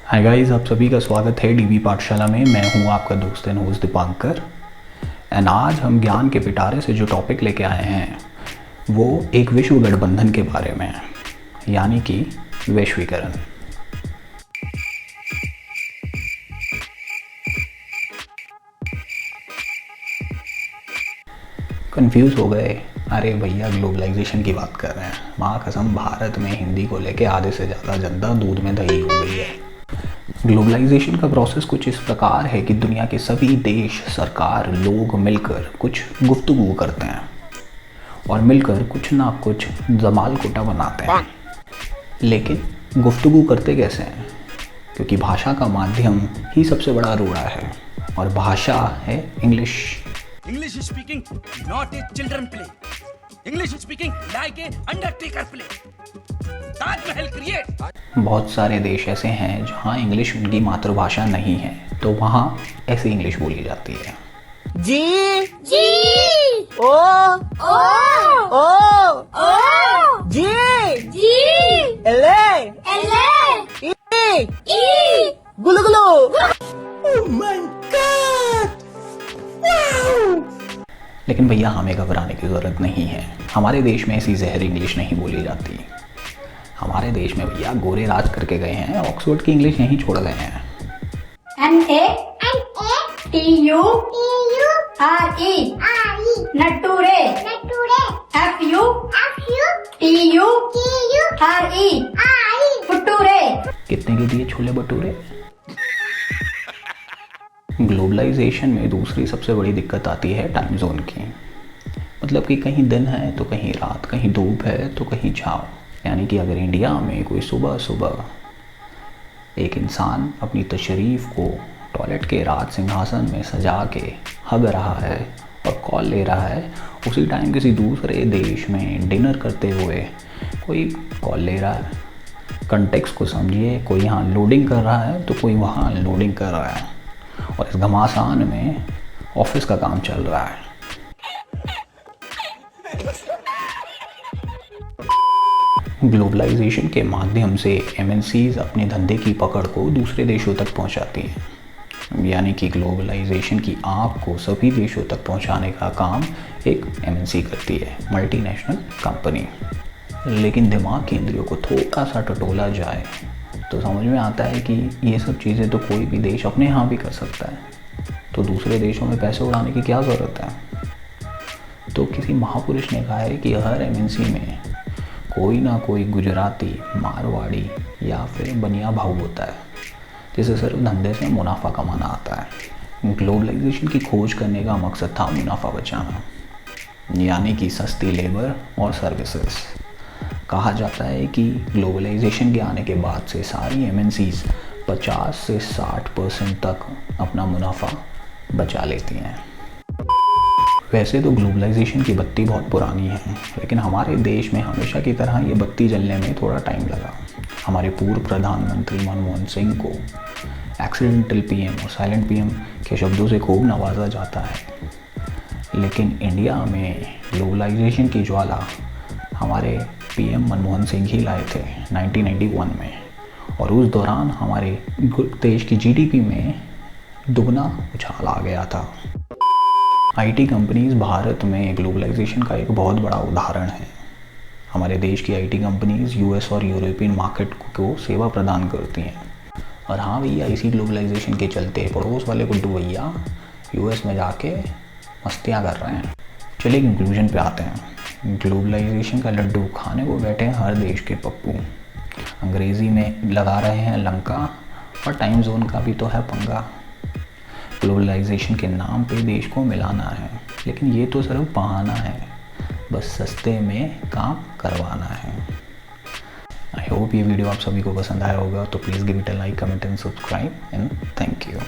Hi guys, आप सभी का स्वागत है डीबी पाठशाला में। मैं हूं आपका दोस्त एंड होस्ट दीपांकर। एंड आज हम ज्ञान के पिटारे से जो टॉपिक लेके आए हैं वो एक विश्व गठबंधन के बारे में है, यानी कि वैश्वीकरण। कंफ्यूज हो गए? अरे भैया, ग्लोबलाइजेशन की बात कर रहे हैं। माँ कसम, भारत में हिंदी को लेके आधे से ज़्यादा जनता दूध में दही हो गई है। ग्लोबलाइजेशन का प्रोसेस कुछ इस प्रकार है कि दुनिया के सभी देश, सरकार, लोग मिलकर कुछ गुफ्तगू करते हैं और मिलकर कुछ ना कुछ जमाल कोटा बनाते हैं। लेकिन गुफ्तगू करते कैसे हैं? क्योंकि भाषा का माध्यम ही सबसे बड़ा रोड़ा है और भाषा है English. English speaking not a children play. English speaking like a undertaker play. Taj Mahal create. बहुत सारे देश ऐसे हैं जहाँ इंग्लिश उनकी मातृभाषा नहीं है, तो वहाँ ऐसी इंग्लिश बोली जाती है। जी जी ओ ओ ओ जी जी एले एले ई गुलु गुलु। Oh my God, wow! लेकिन भैया, हमें घबराने की ज़रूरत नहीं है। हमारे देश में ऐसी जहरी इंग्लिश नहीं बोली जाती। हमारे देश में भैया गोरे राज करके गए हैं, ऑक्सफोर्ड की इंग्लिश यहीं छोड़ गए हैं। NATURE नटूरे FUTURE फुटूरे। कितने के दिए छोले भटूरे? ग्लोबलाइजेशन में दूसरी सबसे बड़ी दिक्कत आती है टाइम जोन की। मतलब कि कहीं दिन है तो कहीं रात, कहीं धूप है तो कहीं छाँव। यानी कि अगर इंडिया में कोई सुबह सुबह एक इंसान अपनी तशरीफ़ को टॉयलेट के राज सिंहासन में सजा के हग रहा है और कॉल ले रहा है, उसी टाइम किसी दूसरे देश में डिनर करते हुए कोई कॉल ले रहा है। कंटेक्स्ट को समझिए, कोई यहाँ लोडिंग कर रहा है तो कोई वहाँ लोडिंग कर रहा है, और इस घमासान में ऑफिस का काम चल रहा है। ग्लोबलाइजेशन के माध्यम से एमएनसीज अपने धंधे की पकड़ को दूसरे देशों तक पहुंचाती हैं। यानी कि ग्लोबलाइजेशन की आग को सभी देशों तक पहुंचाने का काम एक एमएनसी करती है, मल्टीनेशनल कंपनी। लेकिन दिमाग के इंद्रियों को थोड़ा सा टटोला जाए तो समझ में आता है कि ये सब चीज़ें तो कोई भी देश अपने यहाँ भी कर सकता है, तो दूसरे देशों में पैसे उड़ाने की क्या ज़रूरत है। तो किसी महापुरुष ने कहा है कि हर एमएनसी में कोई ना कोई गुजराती, मारवाड़ी या फिर बनिया भाऊ होता है जिसे सिर्फ धंधे से मुनाफा कमाना आता है। ग्लोबलाइजेशन की खोज करने का मकसद था मुनाफा बचाना, यानी कि सस्ती लेबर और सर्विसेज। कहा जाता है कि ग्लोबलाइजेशन के आने के बाद से सारी एमएनसीज 50 से 60% तक अपना मुनाफा बचा लेती हैं। वैसे तो ग्लोबलाइजेशन की बत्ती बहुत पुरानी है, लेकिन हमारे देश में हमेशा की तरह ये बत्ती जलने में थोड़ा टाइम लगा। हमारे पूर्व प्रधानमंत्री मनमोहन सिंह को एक्सीडेंटल पीएम और साइलेंट पीएम के शब्दों से खूब नवाजा जाता है, लेकिन इंडिया में ग्लोबलाइजेशन की ज्वाला हमारे पीएम मनमोहन सिंह ही लाए थे 1991 में, और उस दौरान हमारे देश की जीडीपी में दुगना उछाल आ गया था। आईटी कंपनीज भारत में ग्लोबलाइजेशन का एक बहुत बड़ा उदाहरण है। हमारे देश की आईटी कंपनीज यूएस और यूरोपियन मार्केट को सेवा प्रदान करती हैं। और हाँ भैया, इसी ग्लोबलाइजेशन के चलते पड़ोस वाले गुड्डू भैया यूएस में जाके मस्तियाँ कर रहे हैं। चलिए कंक्लूजन पे आते हैं। ग्लोबलाइजेशन का लड्डू खाने को बैठे हैं हर देश के पप्पू। अंग्रेज़ी में लगा रहे हैं लंका, और टाइम जोन का भी तो है पंगा। ग्लोबलाइजेशन के नाम पे देश को मिलाना है, लेकिन ये तो सिर्फ बहाना है, बस सस्ते में काम करवाना है। आई होप ये वीडियो आप सभी को पसंद आया होगा, तो please give it a like, comment and subscribe, and thank you.